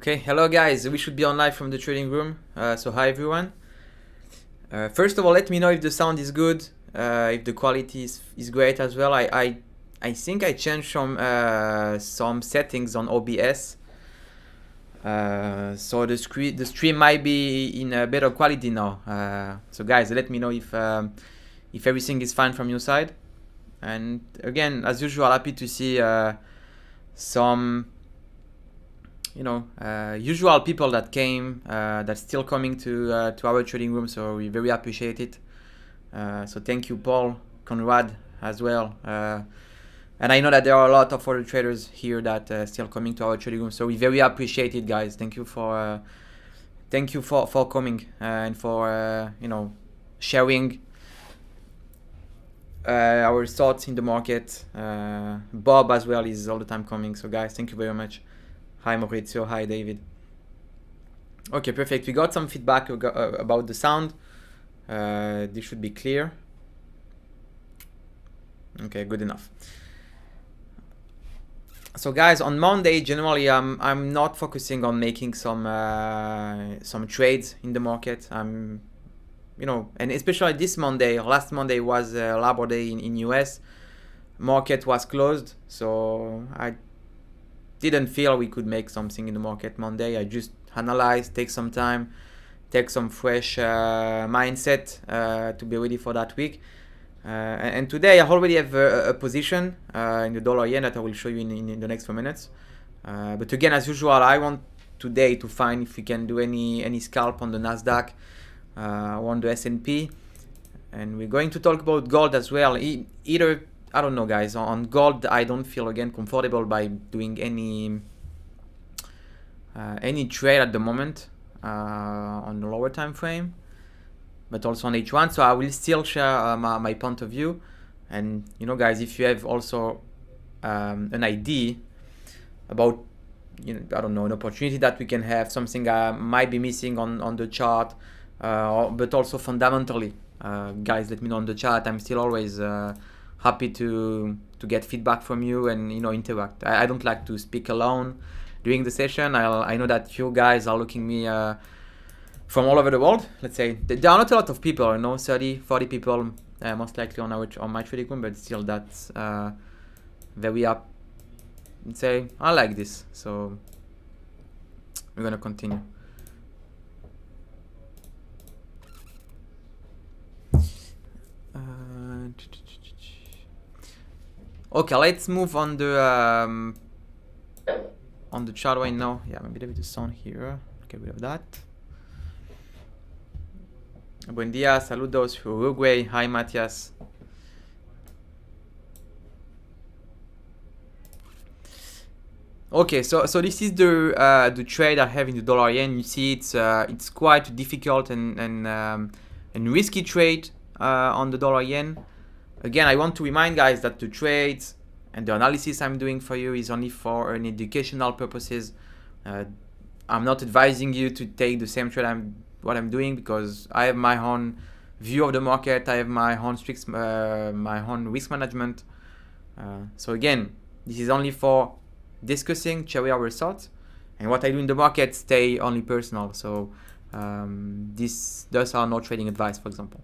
Okay, hello guys, we should be on live from the trading room. So hi everyone. First of all, let me know if the sound is good, if the quality is great as well. I think I changed some settings on OBS, so the stream might be in a better quality now. So guys, let me know if everything is fine from your side. And again, as usual, happy to see some usual people that came, that's still coming to our trading room, so we very appreciate it. So thank you, Paul, Conrad as well, and I know that there are a lot of other traders here that still coming to our trading room, so we very appreciate it, guys. Thank you for coming and for sharing our thoughts in the market. Bob as well is all the time coming, so guys, thank you very much. Hi Maurizio, hi David. Okay, perfect. We got some feedback about the sound. This should be clear. Okay, good enough. So guys, on Monday, generally I'm not focusing on making some trades in the market. And especially this Monday, last Monday was Labor Day in US. Market was closed, so I didn't feel we could make something in the market Monday. I just analyze, take some time, take some fresh mindset to be ready for that week. And today I already have a position in the dollar yen that I will show you in the next few minutes. But again, as usual, I want today to find if we can do any scalp on the Nasdaq or on the S&P. And we're going to talk about gold as well. Either, I don't know, guys. On gold, I don't feel again comfortable by doing any trade at the moment on the lower time frame, but also on H1. So I will still share my point of view. And guys, if you have also an idea about I don't know, an opportunity that we can have, something I might be missing on the chart, but also fundamentally, guys, let me know on the chat. I'm still always happy to get feedback from you and interact. I don't like to speak alone during the session. I know that you guys are looking me from all over the world. Let's say there are not a lot of people, 30-40 people most likely on my trading room, but still that's very up. Let's say I like this, so we're gonna continue. Okay, let's move on the chart right now. Yeah, maybe there is a sound here. Okay, we have that. Buen dia, saludos, Uruguay. Hi, Matias. Okay, so this is the trade I have in the dollar yen. You see, it's quite difficult and risky trade on the dollar yen. Again, I want to remind guys that the trades and the analysis I'm doing for you is only for an educational purposes. I'm not advising you to take the same trade what I'm doing, because I have my own view of the market. I have my own risk management. So again, this is only for discussing, sharing our thoughts, and what I do in the market stay only personal. So those are no trading advice, for example.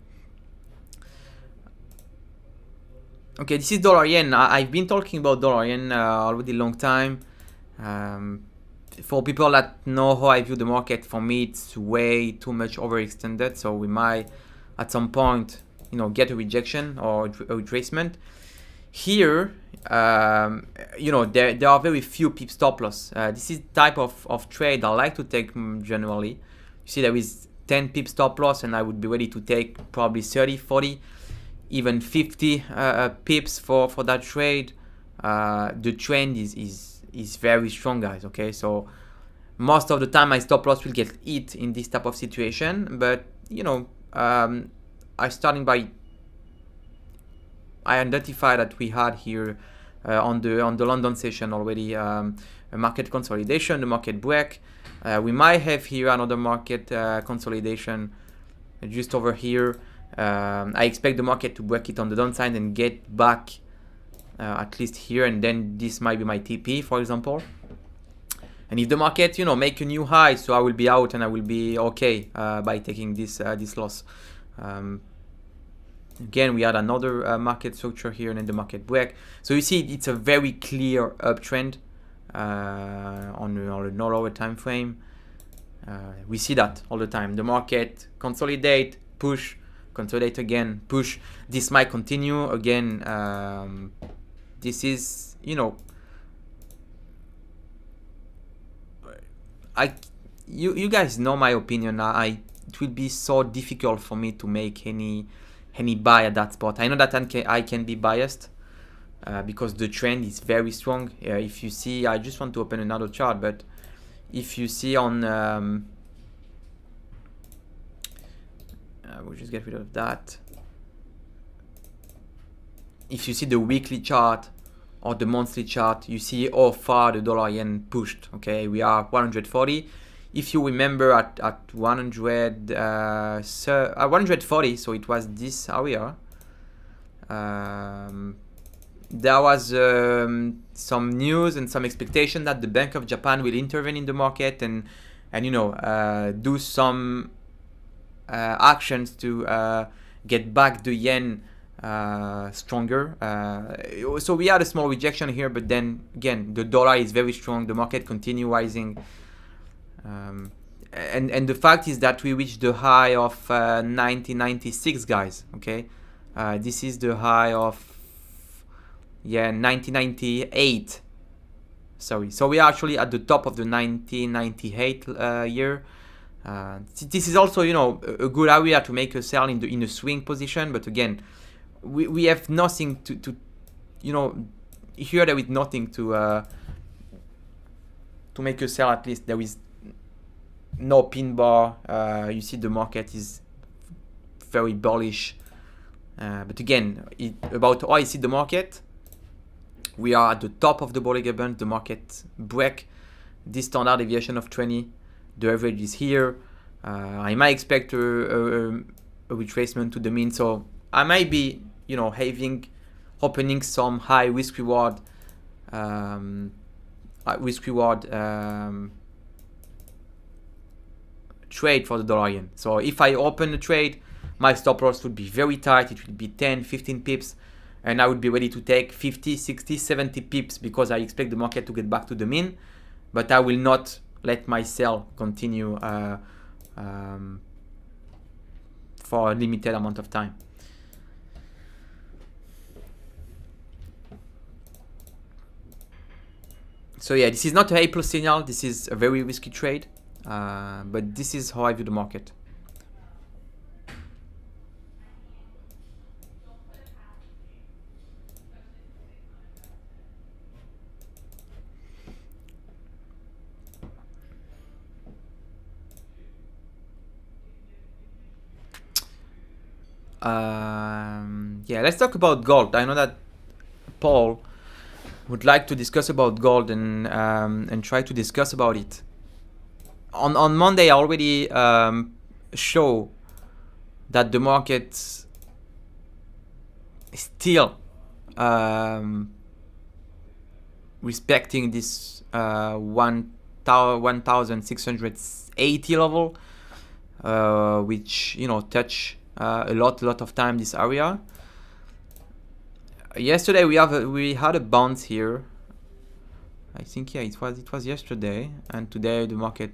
Okay, this is dollar yen. I've been talking about dollar yen already a long time. For people that know how I view the market, for me it's way too much overextended. So we might at some point, get a rejection or a retracement. Here, there are very few pip stop loss. This is type of trade I like to take generally. You see, there is 10 pip stop loss, and I would be ready to take probably 30, 40. Even 50 pips for that trade. The trend is very strong, guys. Okay, so most of the time my stop loss will get hit in this type of situation, but I identify that we had here on the London session already a market consolidation, the market break. We might have here another market consolidation just over here. I expect the market to break it on the downside and get back at least here, and then this might be my TP, for example. And if the market, you know, make a new high, so I will be out and I will be okay by taking this loss. Again, we had another market structure here and then the market break. So you see, it's a very clear uptrend on a lower time frame. We see that all the time. The market consolidate, push, consolidate again, push. This might continue again. This is, you know, you guys know my opinion. It will be so difficult for me to make any buy at that spot. I know that I can be biased because the trend is very strong. If you see, I just want to open another chart, but if you see on, we'll just get rid of that. If you see the weekly chart or the monthly chart, you see how far the dollar yen pushed. Okay, we are 140. If you remember at 140, so it was this area. There was some news and some expectation that the Bank of Japan will intervene in the market and you know, do some actions to get back the yen stronger. So we had a small rejection here, but then again, the dollar is very strong. The market continue rising. And the fact is that we reached the high of 1996, guys. Okay, this is the high of 1998. Sorry, so we are actually at the top of the 1998 year. This is also, you know, a good area to make a sell in a swing position. But again, we have nothing to you know, here there is nothing to make a sell. At least there is no pin bar. You see the market is very bullish. But again, about how I see the market, we are at the top of the Bollinger Band. The market break this standard deviation of 20. The average is here. I might expect a retracement to the mean. So I might be, you know, opening some high risk reward trade for the dollar yen. So if I open a trade, my stop loss would be very tight. It would be 10, 15 pips. And I would be ready to take 50, 60, 70 pips because I expect the market to get back to the mean. But I will not let my sell continue for a limited amount of time. So yeah, this is not a A+ signal. This is a very risky trade. But this is how I view the market. Yeah, let's talk about gold. I know that Paul would like to discuss about gold and try to discuss about it. On Monday, I already show that the market is still respecting this 1,680 level, which, you know, touch a lot of time this area. Yesterday we had a bounce here. I think, yeah, it was yesterday, and today the market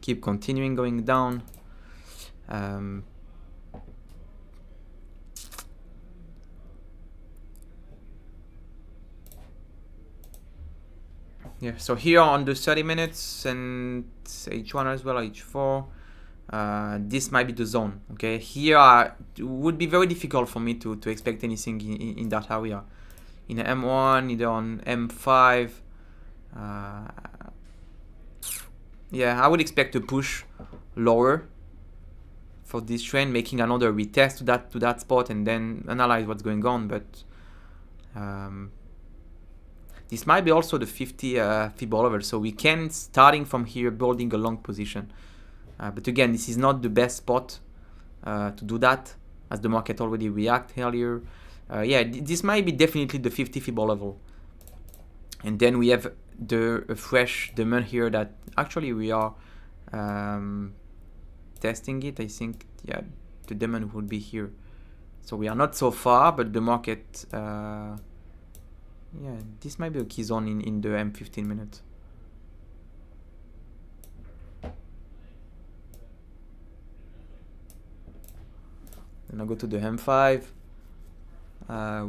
keep continuing going down. Yeah, so here on the 30 minutes and H1 as well, H4, this might be the zone. Okay, here it would be very difficult for me to expect anything in that area. In M1, either on M5. Yeah, I would expect a push lower for this trend, making another retest to that spot and then analyze what's going on. But this might be also the 50 Fibol level, so we can, starting from here, building a long position. But again, this is not the best spot to do that, as the market already reacted earlier. Yeah, this might be definitely the 50 Fibol level. And then we have a fresh demand here that actually we are testing it. I think, yeah, the demand would be here. So we are not so far, but the market, yeah, this might be a key zone in the M15 minute. Then I go to the M5,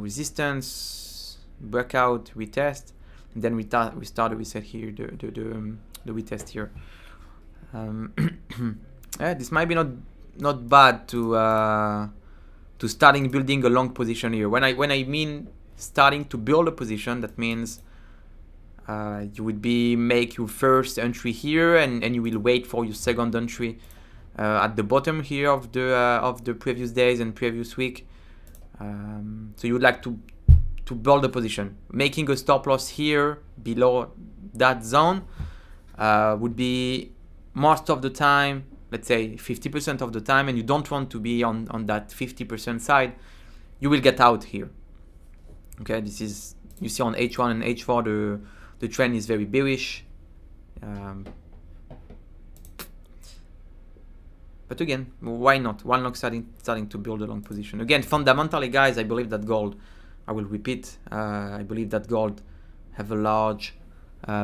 resistance, breakout, retest, and then we start a reset here, the retest here. Yeah, this might be not bad to starting building a long position here. When I mean starting to build a position, that means you would make your first entry here, and you will wait for your second entry at the bottom here of the previous days and previous week. So you would like to build a position. Making a stop loss here below that zone would be most of the time, let's say 50% of the time, and you don't want to be on that 50% side. You will get out here. Okay, this is, you see on H1 and H4 the trend is very bearish. But again, why not? Why not starting to build a long position? Again, fundamentally, guys, I believe that gold, I will repeat, I believe that gold have a large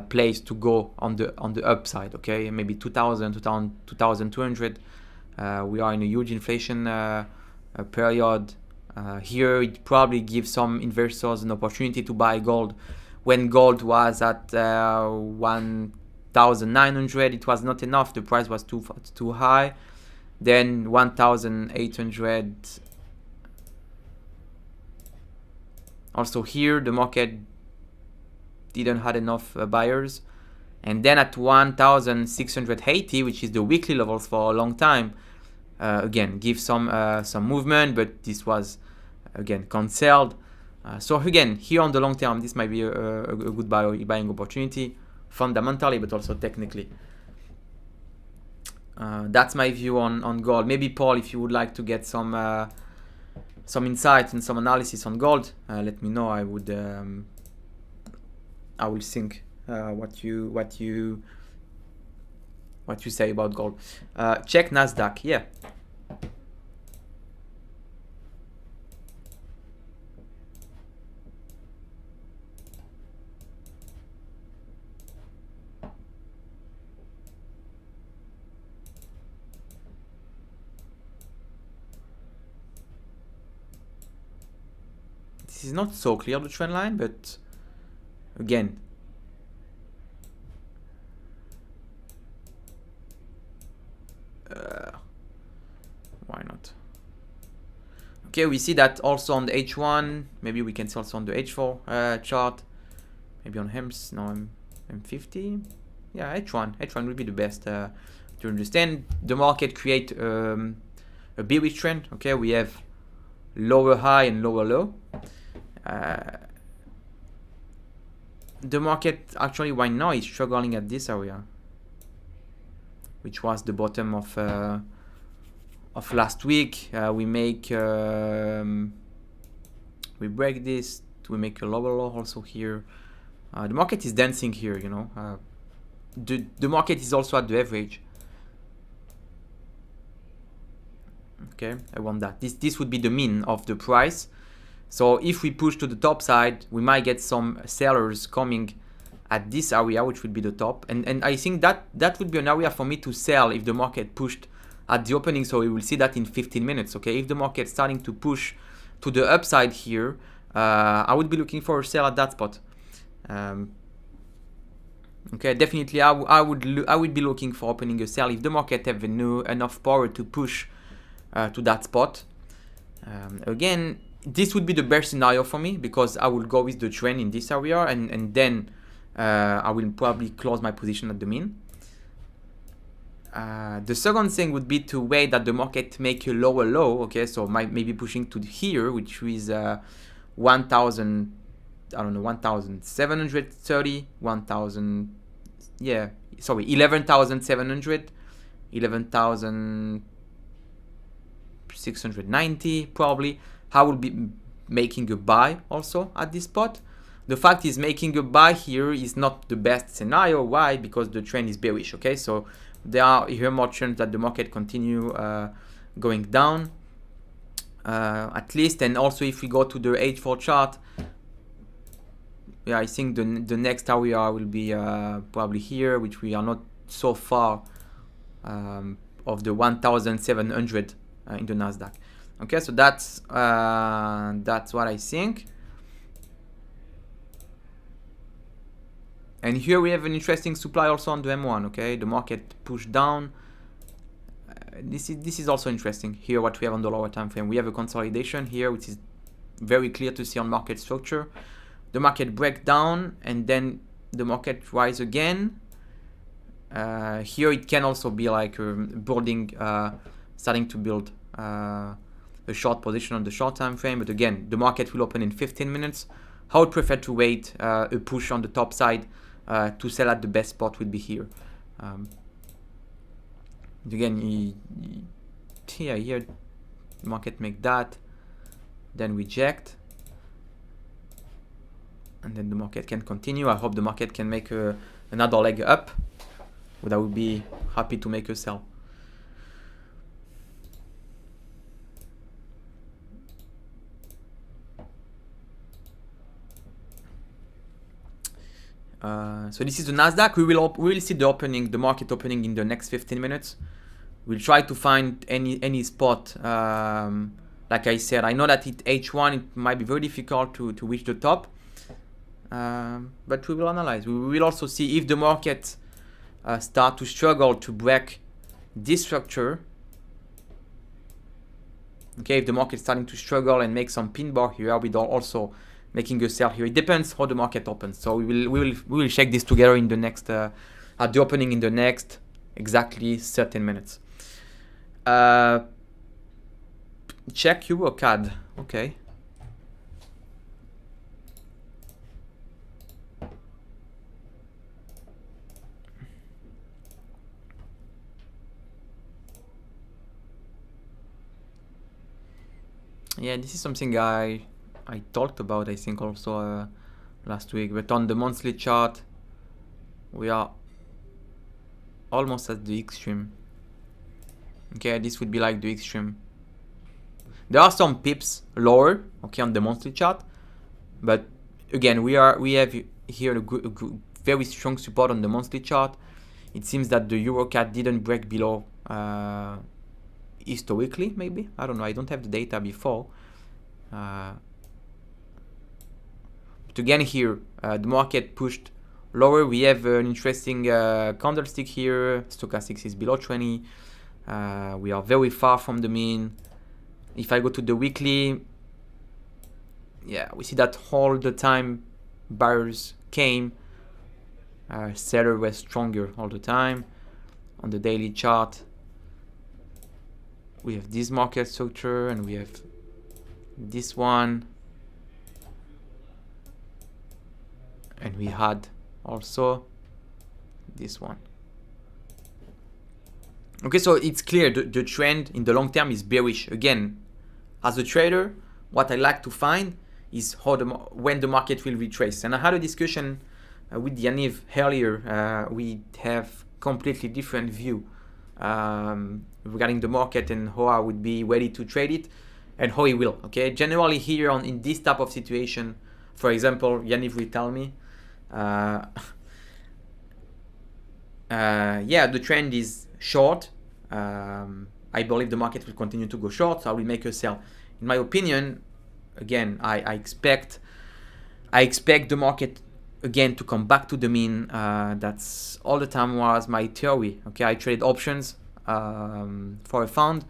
place to go on the upside. Okay, maybe 2200. We are in a huge inflation period. Here it probably gives some investors an opportunity to buy gold. When gold was at 1900, it was not enough. The price was too high. Then 1800. Also here the market didn't have enough buyers, and then at 1680, which is the weekly levels for a long time, again give some movement, but this was again cancelled. So again, here on the long term, this might be a good buying opportunity, fundamentally but also technically. That's my view on gold. Maybe Paul, if you would like to get some insights and some analysis on gold, let me know. I will think what you say about gold. Check Nasdaq. Yeah. This is not so clear, the trend line, but again, why not? Okay, we see that also on the H1. Maybe we can see also on the H4 chart. Maybe on M50. Yeah, H1 will be the best to understand. The market create a bearish trend. Okay, we have lower high and lower low. The market actually right now is struggling at this area, which was the bottom of last week. We break this, we make a lower low also here. The market is dancing here, you know. The market is also at the average. Okay, I want that. This would be the mean of the price. So if we push to the top side, we might get some sellers coming at this area, which would be the top. And I think that would be an area for me to sell if the market pushed at the opening. So we will see that in 15 minutes. Okay, if the market starting to push to the upside here, I would be looking for a sell at that spot. Okay, definitely I would be looking for opening a sell if the market have enough power to push to that spot. Again, this would be the best scenario for me, because I will go with the trend in this area, and then I will probably close my position at the mean. The second thing would be to wait that the market make a lower low. Okay, so maybe pushing to here, which is 1,000, I don't know, 1,730, 11,700, 11,690 probably. I will be making a buy also at this spot. the fact is making a buy here is not the best scenario. Why? Because the trend is bearish. Okay, so there are here more chance that the market continue going down, at least. And also if we go to the H4 chart, yeah, I think the next area will be probably here, which we are not so far of the 1,700 in the Nasdaq. Okay, so that's what I think. And here we have an interesting supply also on the M1. Okay, the market pushed down. This is also interesting. Here, what we have on the lower time frame, we have a consolidation here, which is very clear to see on market structure. The market break down and then the market rise again. Here it can also be like building, starting to build a short position on the short time frame. But again, the market will open in 15 minutes. I would prefer to wait a push on the top side to sell at the best spot would be here. Again, here market make that, then reject, and then the market can continue. I hope the market can make another leg up, but I would be happy to make a sell. So this is the Nasdaq. We will see the opening, the market opening in the next 15 minutes. We'll try to find any spot. Like I said, I know that at H1 it might be very difficult to reach the top, but we will analyze. We will also see if the market start to struggle to break this structure. Okay, if the market is starting to struggle and make some pin bar here, we don't also making a sell here. It depends how the market opens. So we will check this together in the next at the opening in the next exactly 13 minutes. Check Euro CAD. Okay. Yeah, this is something I talked about, I think, also last week. But on the monthly chart, we are almost at the extreme. Okay, this would be like the extreme. There are some pips lower, okay, on the monthly chart, but again, we have here a very strong support on the monthly chart. It seems that the EuroCAD didn't break below historically, maybe. I don't know. I don't have the data before. But again, here the market pushed lower. We have an interesting candlestick here. Stochastic is below 20. We are very far from the mean. If I go to the weekly, yeah, we see that all the time buyers came, seller was stronger all the time. On the daily chart, we have this market structure and we have this one, and we had also this one. Okay, so it's clear the trend in the long term is bearish. Again, as a trader, what I like to find is how when the market will retrace. And I had a discussion with Yaniv earlier. We have completely different view regarding the market and how I would be ready to trade it and how he will. Okay, generally here in this type of situation, for example, Yaniv will tell me, yeah, the trend is short. I believe the market will continue to go short, so I will make a sell. In my opinion, again, I expect the market again to come back to the mean. That's all the time was my theory. Okay, I trade options for a fund,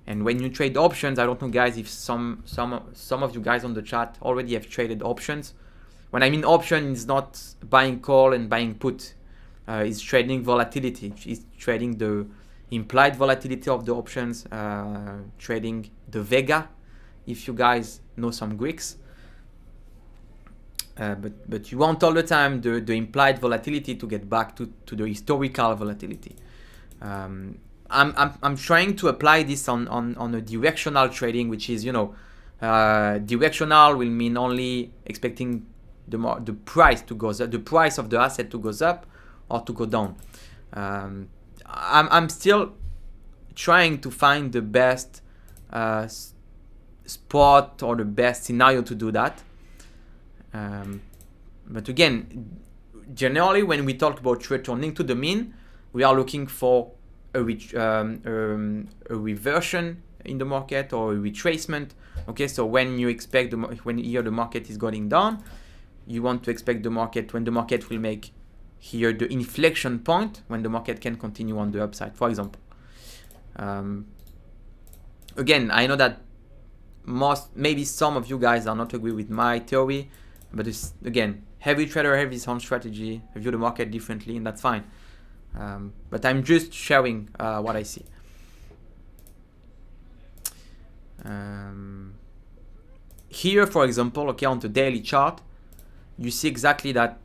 and when you trade options, I don't know, guys, if some of you guys on the chat already have traded options. When I mean option, it's not buying call and buying put. It's trading volatility. It's trading the implied volatility of the options, trading the Vega, if you guys know some Greeks. But you want all the time the implied volatility to get back to the historical volatility. I'm trying to apply this on a directional trading, which is, directional will mean only expecting the price to go up, the price of the asset to goes up or to go down. I'm still trying to find the best spot or the best scenario to do that. But again, generally when we talk about returning to the mean, we are looking for a reversion in the market or a retracement. Okay, so when you expect when here the market is going down, you want to expect the market when the market will make here the inflection point when the market can continue on the upside, for example. Again, I know that maybe some of you guys are not agree with my theory, but it's, again, every trader has his own strategy, view the market differently, and that's fine. But I'm just sharing what I see. Here, for example, okay, on the daily chart, you see exactly that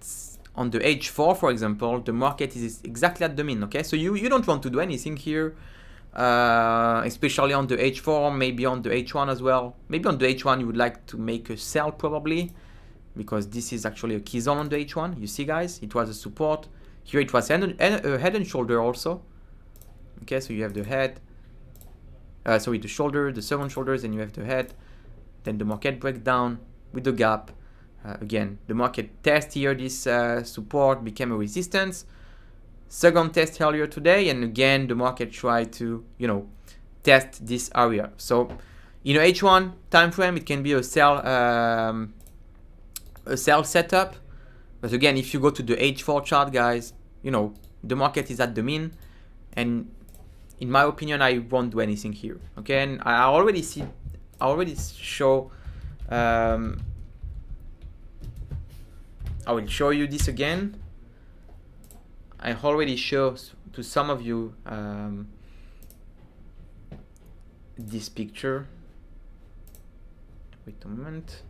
on the H4, for example, the market is exactly at the mean. Okay, so you don't want to do anything here, especially on the H4, maybe on the H1 as well. Maybe on the H1 you would like to make a sell probably, because this is actually a key zone on the H1. You see, guys, it was a support. Here it was a head and shoulder also. Okay, so you have the head, sorry, the shoulder, the second shoulders, and you have the head. Then the market breakdown with the gap. Again, the market test here, this support became a resistance. Second test earlier today, and again the market tried to, test this area. So in a H1 time frame, it can be a sell setup. But again, if you go to the H4 chart, guys, the market is at the mean, and in my opinion, I won't do anything here. Okay, and I already show. I will show you this again. I already show to some of you this picture. Wait a moment.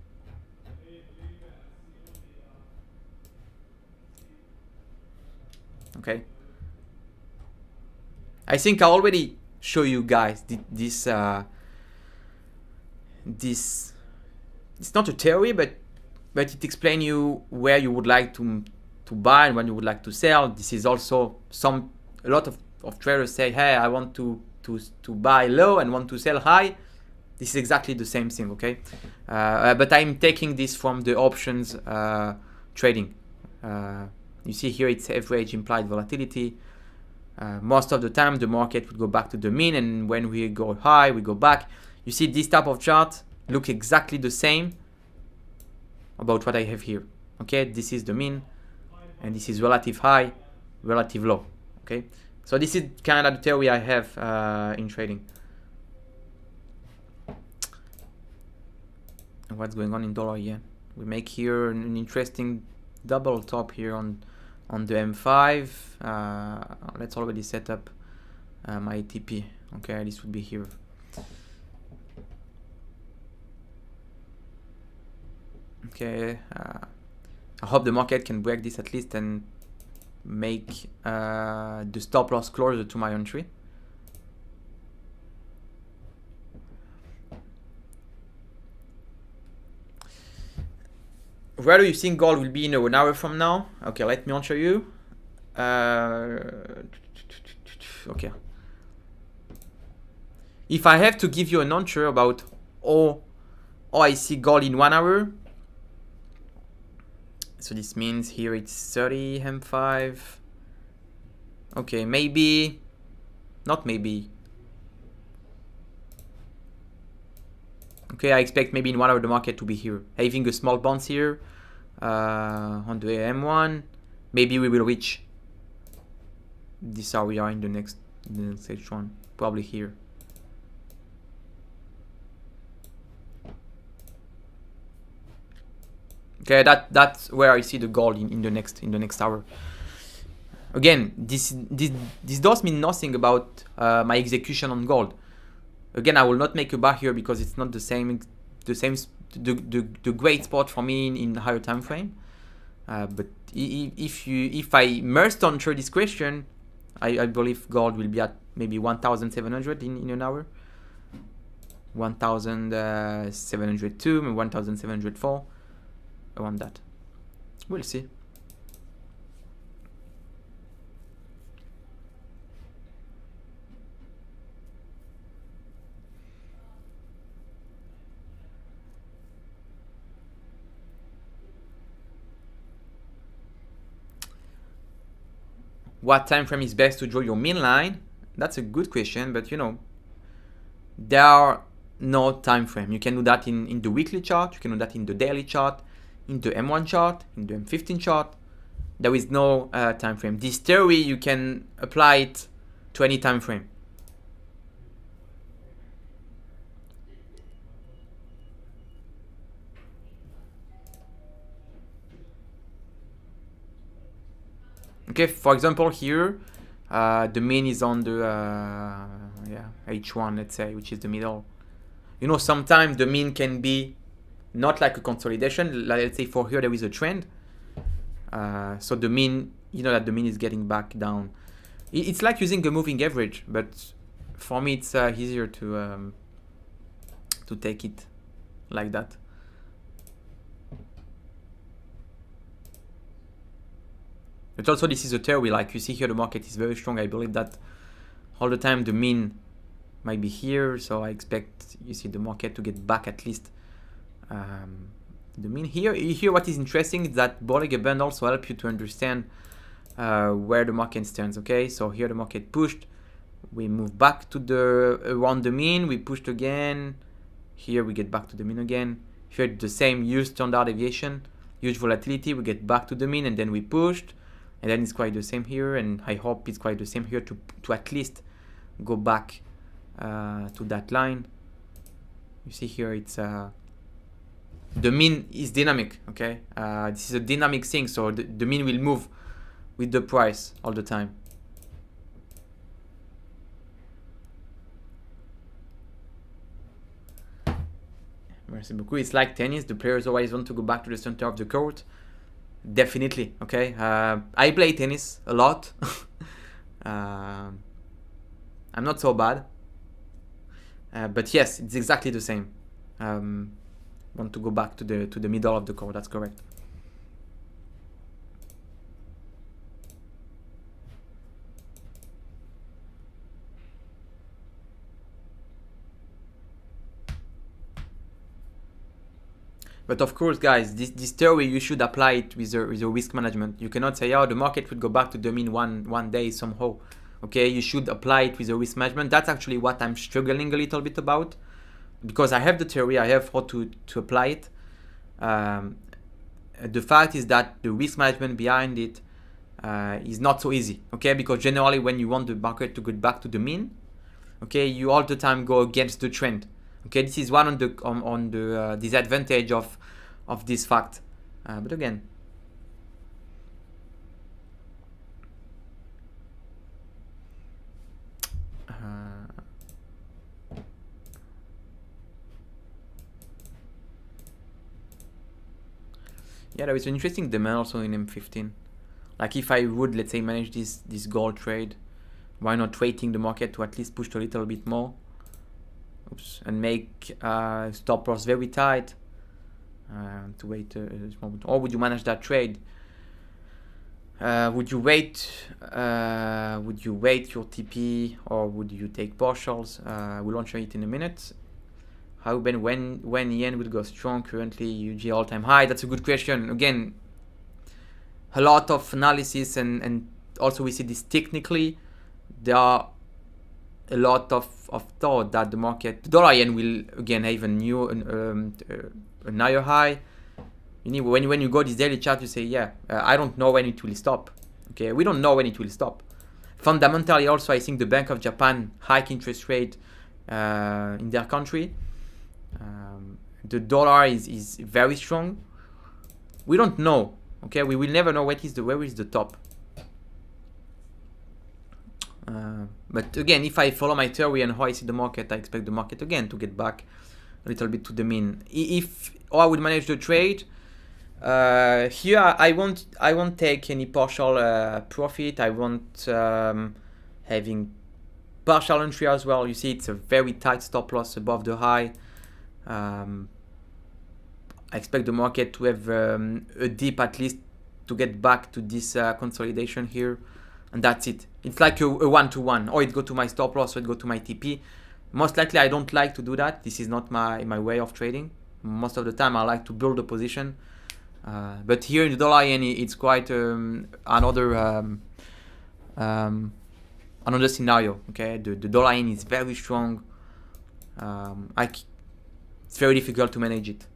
Okay. I think I already show you guys this. It's not a theory, but it explains you where you would like to buy and when you would like to sell. This is also a lot of traders say, hey, I want to buy low and want to sell high. This is exactly the same thing, okay? But I'm taking this from the options trading. You see here it's average implied volatility. Most of the time the market would go back to the mean, and when we go high, we go back. You see this type of chart look exactly the same about what I have here. Okay, this is the mean, and this is relative high, relative low. Okay, so this is kind of the theory I have in trading. And what's going on in dollar yen? We make here an interesting double top here on the M5. Let's already set up my ATP. Okay, this would be here. Okay, I hope the market can break this at least and make the stop loss closer to my entry. Where do you think gold will be in an hour from now? Okay, let me answer you. Okay. If I have to give you an answer about how I see gold in 1 hour, so this means here it's 30 M5. Okay, maybe, not maybe. Okay, I expect maybe in 1 hour the market to be here, having a small bounce here on the M1. Maybe we will reach this area in the next H1, probably here. Okay, that's where I see the gold in the next hour. Again, this does mean nothing about my execution on gold. Again, I will not make a bar here because it's not the great spot for me in the higher time frame. But if I must answer this question, I believe gold will be at maybe 1,700 in an hour, 1,702, 1,704, around that. We'll see. What time frame is best to draw your mean line? That's a good question, but there are no time frame. You can do that in the weekly chart, you can do that in the daily chart, in the M1 chart, in the M15 chart. There is no time frame. This theory, you can apply it to any time frame. Okay, for example, here the mean is on the H1, let's say, which is the middle. Sometimes the mean can be not like a consolidation. Let's say for here there is a trend. So the mean, that the mean is getting back down. It's like using a moving average, but for me it's easier to take it like that. But also this is a theory, like you see here the market is very strong. I believe that all the time the mean might be here, so I expect you see the market to get back at least the mean here. What is interesting is that Bollinger Band also help you to understand where the market stands. Okay, so here the market pushed, we move back to around the mean, we pushed again, here we get back to the mean again. Here the same, huge standard deviation, huge volatility, we get back to the mean, and then we pushed, and then it's quite the same here, and I hope it's quite the same here to at least go back to that line. You see here it's the mean is dynamic. Okay, this is a dynamic thing, so the mean will move with the price all the time. Merci beaucoup. It's like tennis. The players always want to go back to the center of the court. Definitely. Okay. I play tennis a lot. I'm not so bad. But yes, it's exactly the same. Want to go back to the middle of the court. That's correct. But of course, guys, this theory, you should apply it with a risk management. You cannot say, oh, the market would go back to the mean one day somehow. Okay, you should apply it with a risk management. That's actually what I'm struggling a little bit about, because I have the theory, I have how to apply it. The fact is that the risk management behind it is not so easy. Okay, because generally when you want the market to go back to the mean, okay, you all the time go against the trend. Okay, this is one on the disadvantage of this fact. But again, yeah, there is an interesting demand also in M15. Like if I would, let's say, manage this gold trade, why not waiting the market to at least push a little bit more? Oops, and make stop loss very tight to wait a small bit. Or would you manage that trade? Would you wait your TP, or would you take partials? We'll answer it in a minute. Ruben, when yen will go strong? Currently UG all-time high. That's a good question. Again, a lot of analysis, and also we see this technically. There are a lot of thought that the market, the dollar yen, will again have a higher high. When you go this daily chart, you say, yeah, I don't know when it will stop. Okay, we don't know when it will stop. Fundamentally, also, I think the Bank of Japan hike interest rate in their country. The dollar is very strong. We don't know. Okay, we will never know where is the top. But again, if I follow my theory and how I see the market, I expect the market again to get back a little bit to the mean. I would manage the trade. Here I won't take any partial profit. I won't having partial entry as well. You see, it's a very tight stop loss above the high. I expect the market to have a dip at least to get back to this consolidation here, and that's it. It's like a one-to-one, or it go to my stop loss, or it go to my TP. Most likely I don't like to do that. This is not my way of trading. Most of the time I like to build a position, but here in the dollar yen it's quite another scenario. Okay, the dollar yen is very strong. It's very difficult to manage it.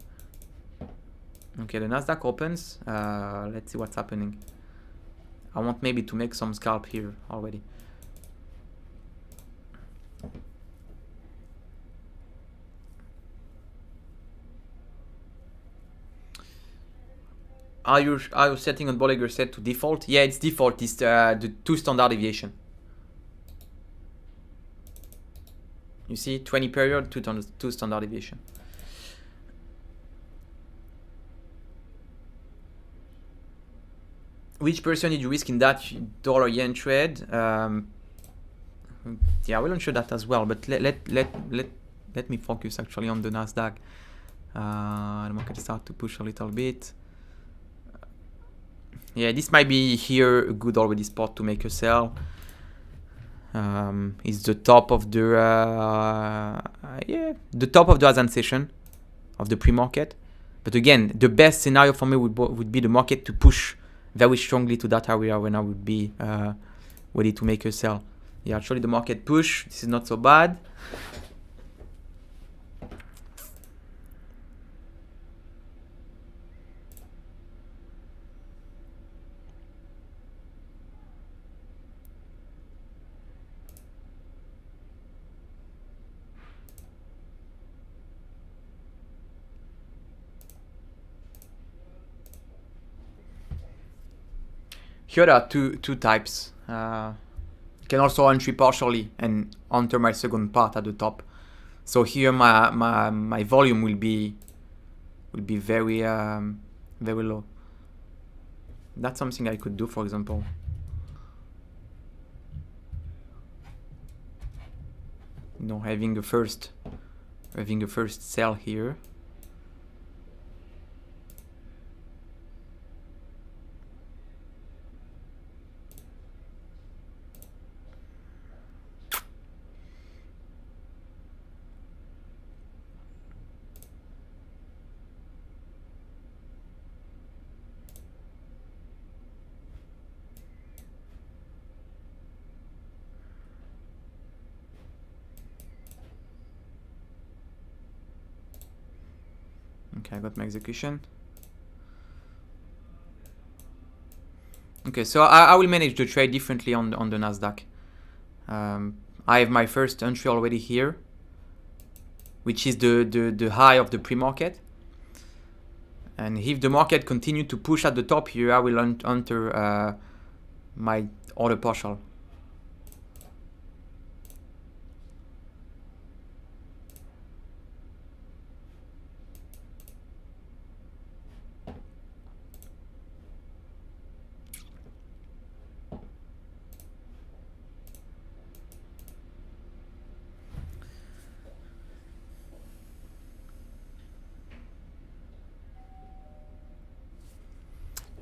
Okay, the Nasdaq opens. Let's see what's happening. I want maybe to make some scalp here already. Are you setting on Bollinger set to default? Yeah, it's default. It's the 2 standard deviation. You see, 20 period, 2 standard deviation. Which percentage risk in that dollar yen trade? Yeah, I will show that as well, but let me focus actually on the Nasdaq. The market start to push a little bit. Yeah, this might be here a good already spot to make a sell. It's the top of the the top of the Asian session of the pre-market. But again, the best scenario for me would be the market to push very strongly to that area when I would be ready to make a sell. Yeah, actually the market push. This is not so bad. Here there are two types. You can also entry partially and enter my second part at the top. So here my volume will be very very low. That's something I could do, for example. You know, having a first sell here. Okay, I got my execution. Okay, so I will manage the trade differently on the Nasdaq. I have my first entry already here, which is the high of the pre-market. And if the market continue to push at the top here, I will enter my other partial.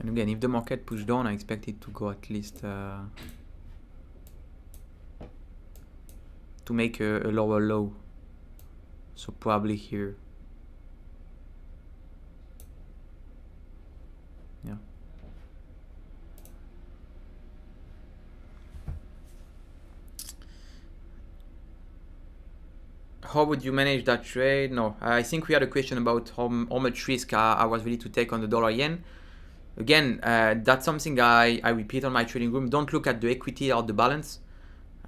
And again, if the market push down, I expect it to go at least to make a lower low. So probably here. Yeah. How would you manage that trade? No, I think we had a question about how much risk I was ready to take on the dollar yen. Again, that's something I repeat on my trading room. Don't look at the equity or the balance.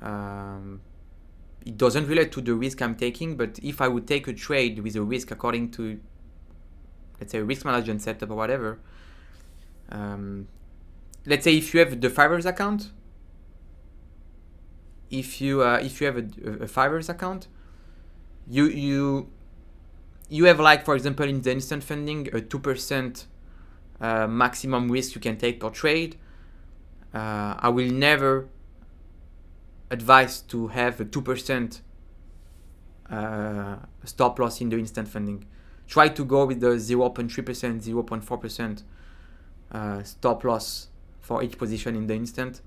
It doesn't relate to the risk I'm taking, but if I would take a trade with a risk according to, let's say, a risk management setup or whatever, let's say if you have the 5ers account, if you have a 5ers account, you have, like, for example, in the instant funding, a 2% maximum risk you can take per trade. I will never advise to have a 2% stop loss in the instant funding. Try to go with the 0.3%, 0.4%. stop loss for each position in the instant.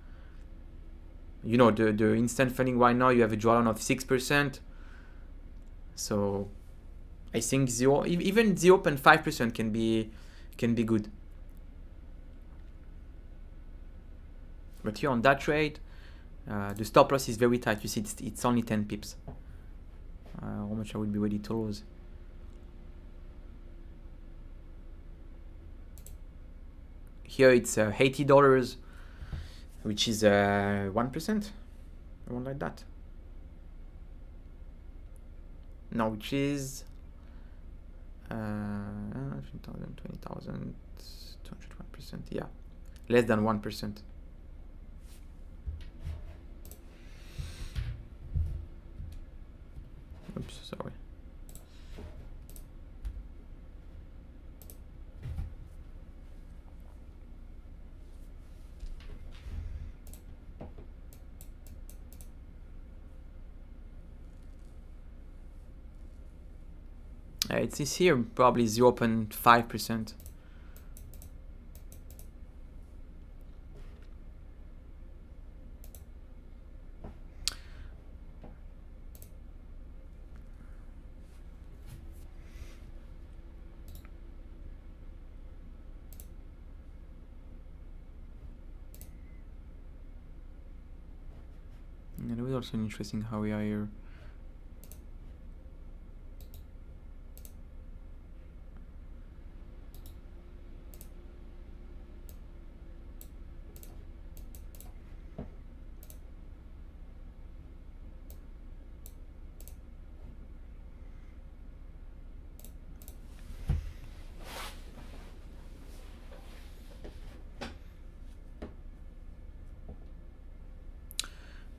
You know, the instant funding right now, you have a drawdown of 6%. So I think even 0.5% can be good. But here on that trade, the stop loss is very tight. You see, it's only 10 pips. How much I would be ready to lose? Here it's $80, which is 1%, around like that. No, which is 20,000, 20,000, 201%. Yeah, less than 1%. Oops, sorry. It's here probably 0.5%. And it was also interesting how we are here.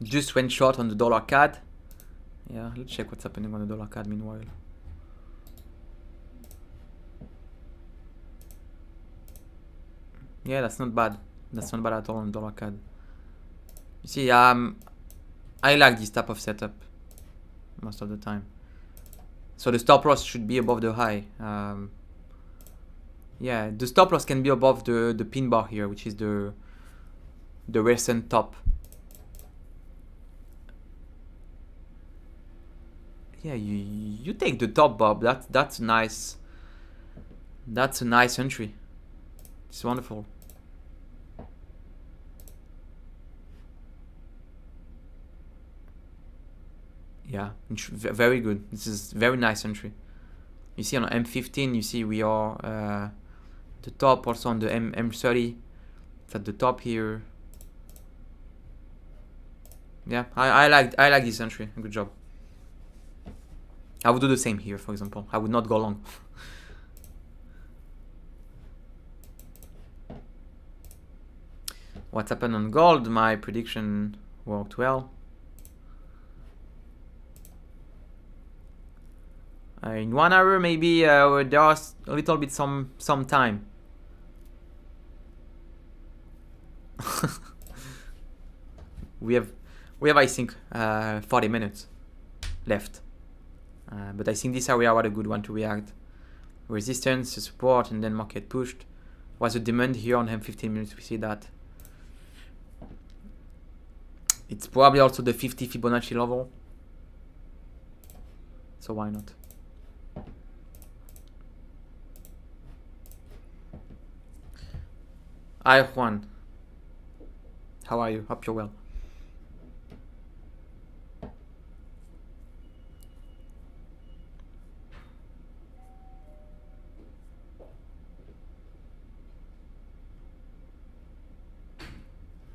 Just went short on the dollar CAD. Yeah, let's check what's happening on the dollar CAD meanwhile. Yeah, that's not bad. That's not bad at all on dollar CAD. You see, I like this type of setup most of the time. So the stop loss should be above the high. Yeah, the stop loss can be above the pin bar here, which is the recent top. Yeah, you take the top, Bob. That's nice. That's a nice entry. It's wonderful. Yeah, very good. This is very nice entry. You see on M15, you see we are the top, also on the M30. It's at the top here. Yeah, I like this entry. Good job. I would do the same here, for example. I would not go long. What's happened on gold? My prediction worked well. In 1 hour, maybe there's a little bit some time. we have I think 40 minutes left. But I think this area was a good one to react. Resistance, support, and then market pushed. Was a demand here on M15 minutes. We see that. It's probably also the 50 Fibonacci level. So why not? Hi Juan. How are you? Hope you're well.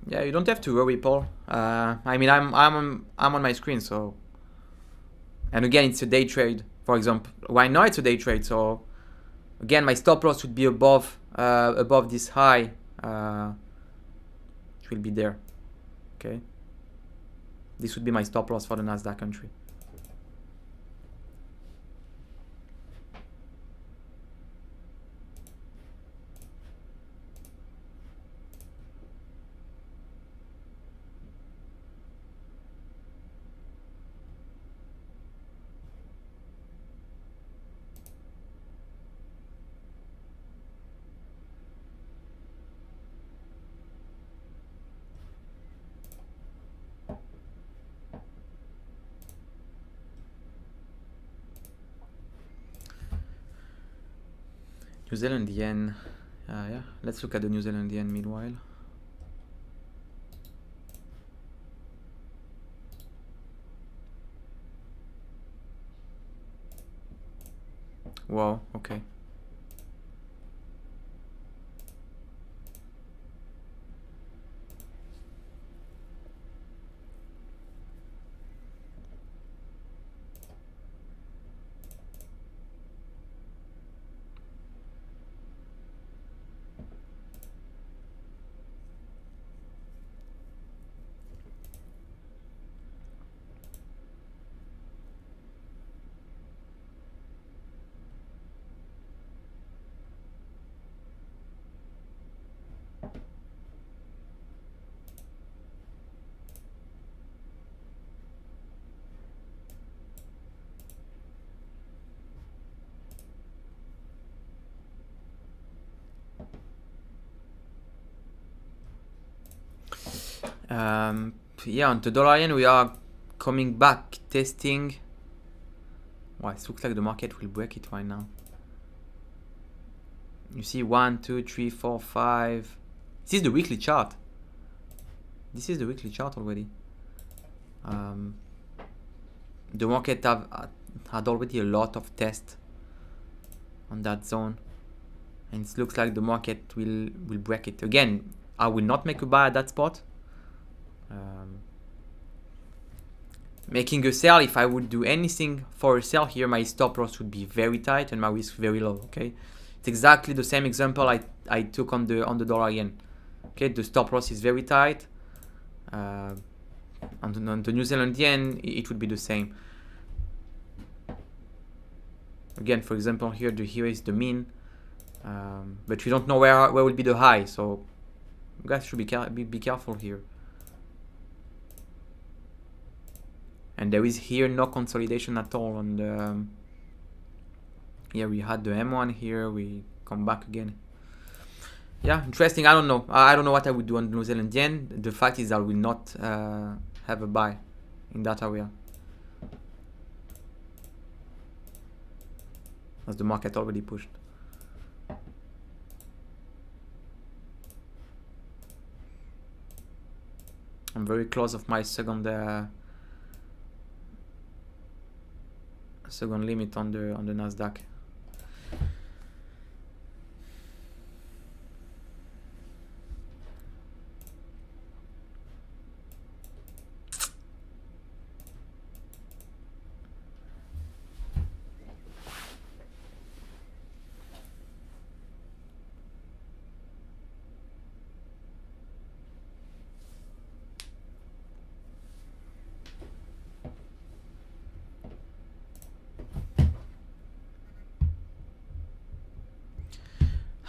Yeah, you don't have to worry, Paul. I mean, I'm on my screen, so. And again, it's a day trade, for example. Right now, it's a day trade, so again, my stop loss would be above this high. It will be there. Okay. This would be my stop loss for the Nasdaq entry. New Zealand yen. Yeah, let's look at the New Zealand yen meanwhile. Wow, okay. Yeah, on the dollar yen we are coming back, testing. Wow, it looks like the market will break it right now. You see 1, 2, 3, 4, 5. This is the weekly chart. This is the weekly chart already. The market had already a lot of tests on that zone, and it looks like the market will break it again. I will not make a buy at that spot. Making a sell, if I would do anything for a sell here, my stop loss would be very tight and my risk very low. Okay, it's exactly the same example I took on the dollar yen. Okay, the stop loss is very tight. On the New Zealand yen, it would be the same. Again, for example, here is the mean, but we don't know where will be the high, so you guys should be careful here. And there is here no consolidation at all on the. Yeah, we had the M1 here. We come back again. Yeah, interesting. I don't know. I don't know what I would do on the New Zealand yen. The fact is I will not have a buy in that area, as the market already pushed. I'm very close of my second limit on the Nasdaq.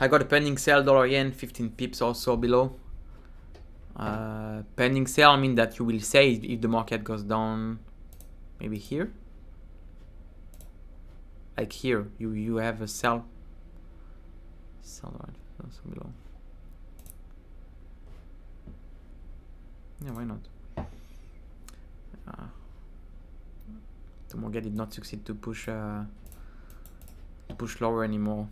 I got a pending sell dollar yen, 15 pips also below. Pending sell means that you will say if the market goes down, maybe here. Like here, you have a sell right also below. Yeah, why not? The market did not succeed to push lower anymore.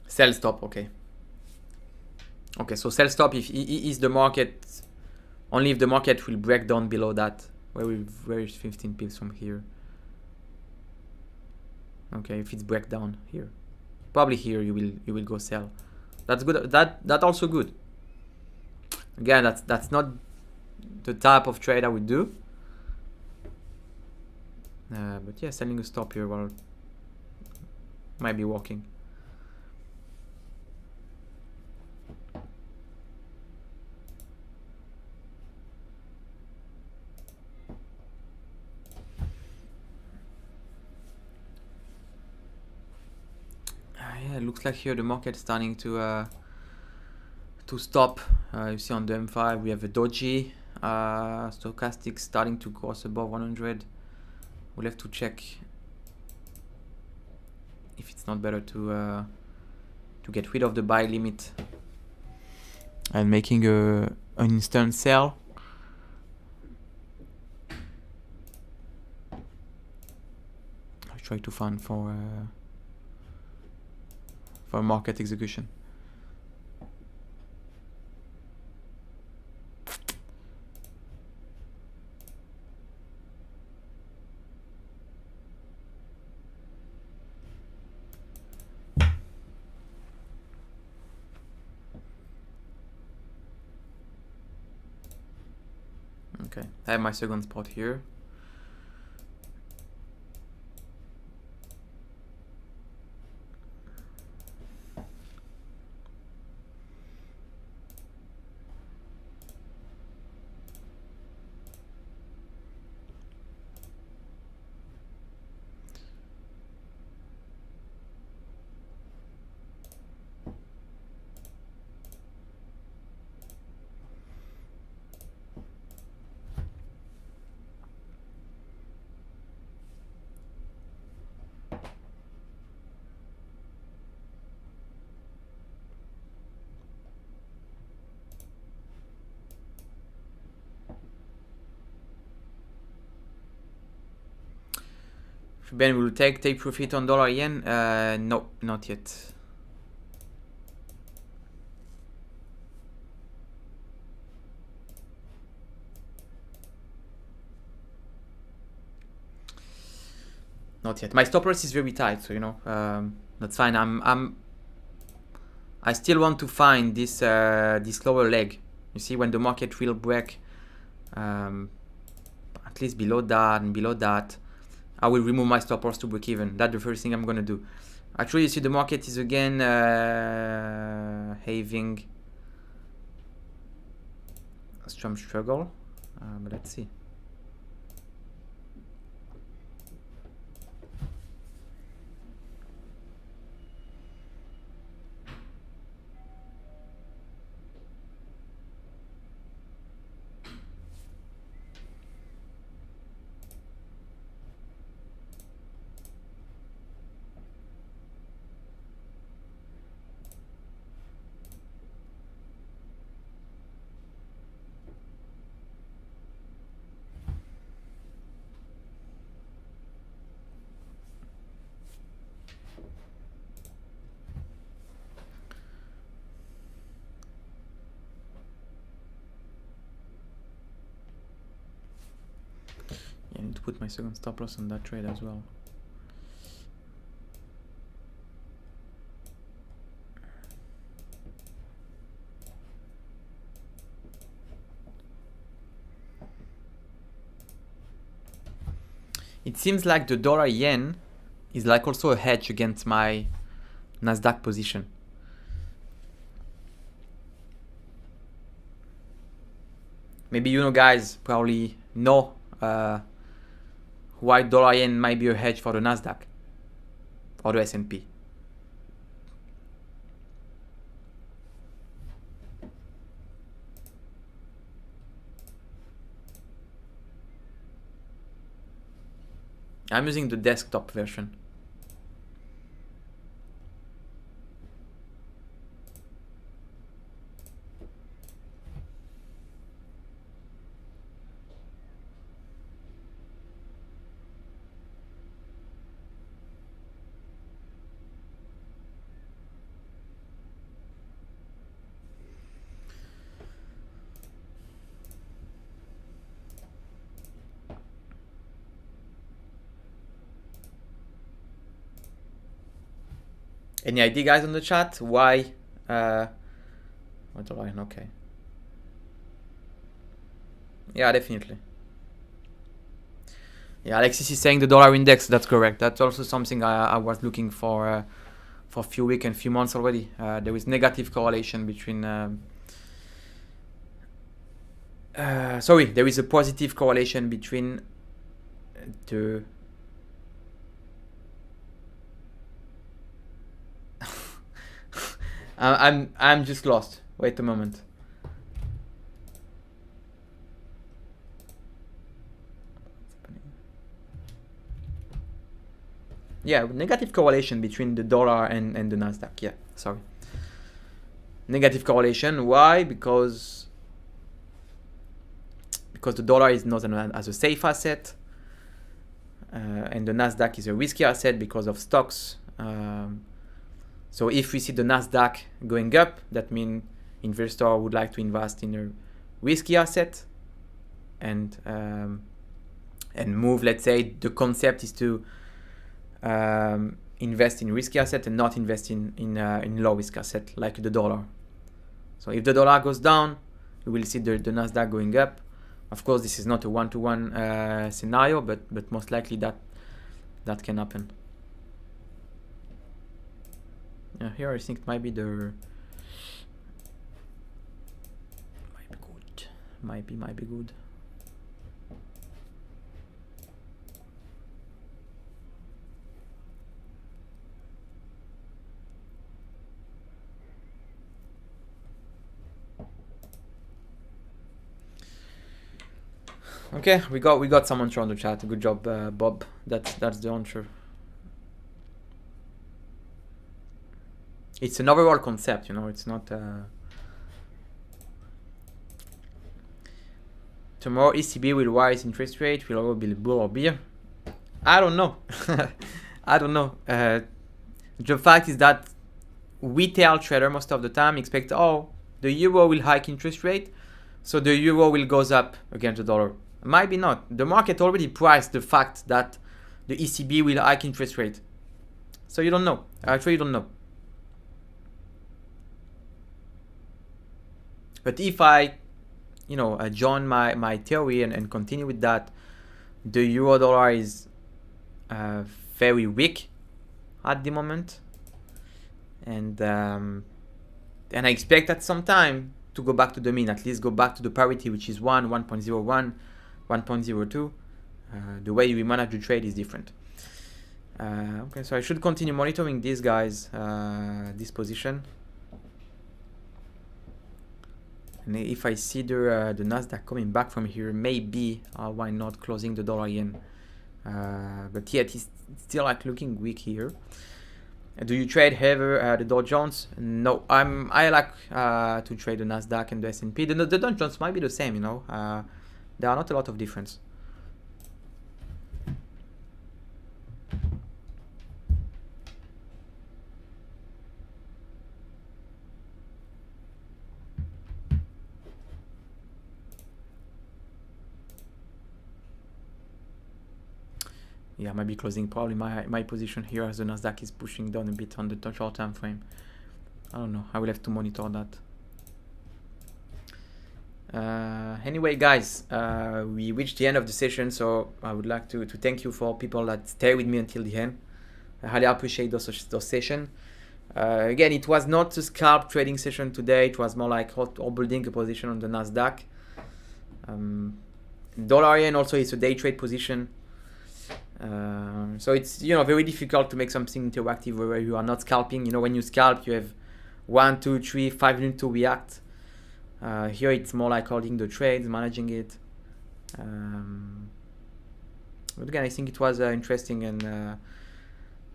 Sell stop, okay. Okay, so sell stop if is the market, only if the market will break down below that. Where is 15 pips from here? Okay, if it's break down here, probably here you will go sell. That's good. That also good. Again, that's not the type of trade I would do. But yeah, selling a stop here, well, might be working. Yeah, it looks like here the market is starting to stop. You see on the M5 we have a doji. Stochastic starting to cross above 100. We'll have to check if it's not better to get rid of the buy limit and making an instant sell. I try to find for market execution. Okay, I have my second spot here. Ben will take profit on dollar yen. No, not yet. Not yet. My stop loss is very tight, so you know that's fine. I still want to find this this lower leg. You see, when the market will break at least below that and below that, I will remove my stop loss to break even. That's the first thing I'm gonna do. Actually, you see the market is again having a strong struggle, but let's see. I need to put my second stop loss on that trade as well. It seems like the dollar yen is like also a hedge against my Nasdaq position. Maybe you know guys probably know why dollar yen might be a hedge for the Nasdaq or the S&P. I'm using the desktop version. Any idea, guys, on the chat? Why? What dollar yen? Okay. Yeah, definitely. Yeah, Alexis is saying the dollar index. That's correct. That's also something I was looking for a few weeks and few months already. There is negative correlation between. Sorry, there is a positive correlation between the. I'm just lost. Wait a moment. Yeah, negative correlation between the dollar and the Nasdaq. Yeah, sorry. Negative correlation. Why? Because the dollar is not as a safe asset, and the Nasdaq is a risky asset because of stocks. So if we see the Nasdaq going up, that means investor would like to invest in a risky asset, and move. Let's say the concept is to invest in risky asset and not invest in low risk asset like the dollar. So if the dollar goes down, you will see the Nasdaq going up. Of course, this is not a one-to-one scenario, but most likely that can happen. Yeah, here I think it might be might be good. Okay, we got some answer on the chat. Good job, Bob. That's the answer. It's an overall concept, you know. It's not. Tomorrow ECB will rise interest rate. Will be bull or bear? I don't know. I don't know. The fact is that retail trader most of the time expect, oh, the euro will hike interest rate, so the euro will goes up against the dollar. Maybe not. The market already priced the fact that the ECB will hike interest rate. So you don't know. Actually, you don't know. But if I, join my theory and continue with that, the euro dollar is very weak at the moment, and I expect at some time to go back to the mean, at least go back to the parity, which is 1.01, 1.02. The way we manage the trade is different. Okay, so I should continue monitoring these guys, this position. And if I see the Nasdaq coming back from here, maybe why not closing the dollar yen? But yet it's still like looking weak here. Do you trade ever the Dow Jones? No, I like to trade the Nasdaq and the S&P. The Dow Jones might be the same, There are not a lot of difference. Yeah, maybe closing probably my position here as the Nasdaq is pushing down a bit on the short time frame. I don't know. I will have to monitor that. Anyway, guys, we reached the end of the session, so I would like to thank you for people that stay with me until the end. I highly appreciate those sessions. Again, it was not a scalp trading session today. It was more like or building a position on the Nasdaq. Dollar yen also is a day trade position. So it's very difficult to make something interactive where you are not scalping. When you scalp, you have 1, 2, 3, 5 minutes to react. Here it's more like holding the trades, managing it. But again, I think it was interesting and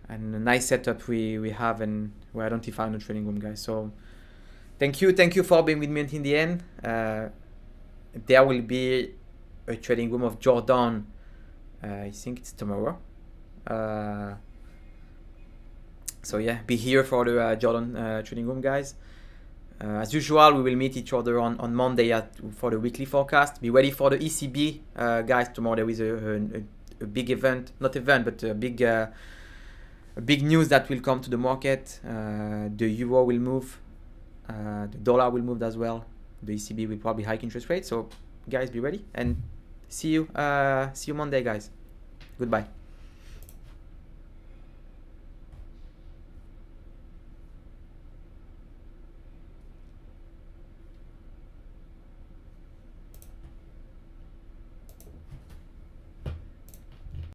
a nice setup we have and we identify in the trading room, guys. So thank you for being with me until the end. There will be a trading room of Jordon. I think it's tomorrow. So yeah, be here for the Jordon trading room, guys. As usual, we will meet each other on Monday for the weekly forecast. Be ready for the ECB, guys. Tomorrow there is a big event, not event, but a big news that will come to the market. The euro will move, the dollar will move as well. The ECB will probably hike interest rates. So guys, be ready and see you Monday, guys. Goodbye.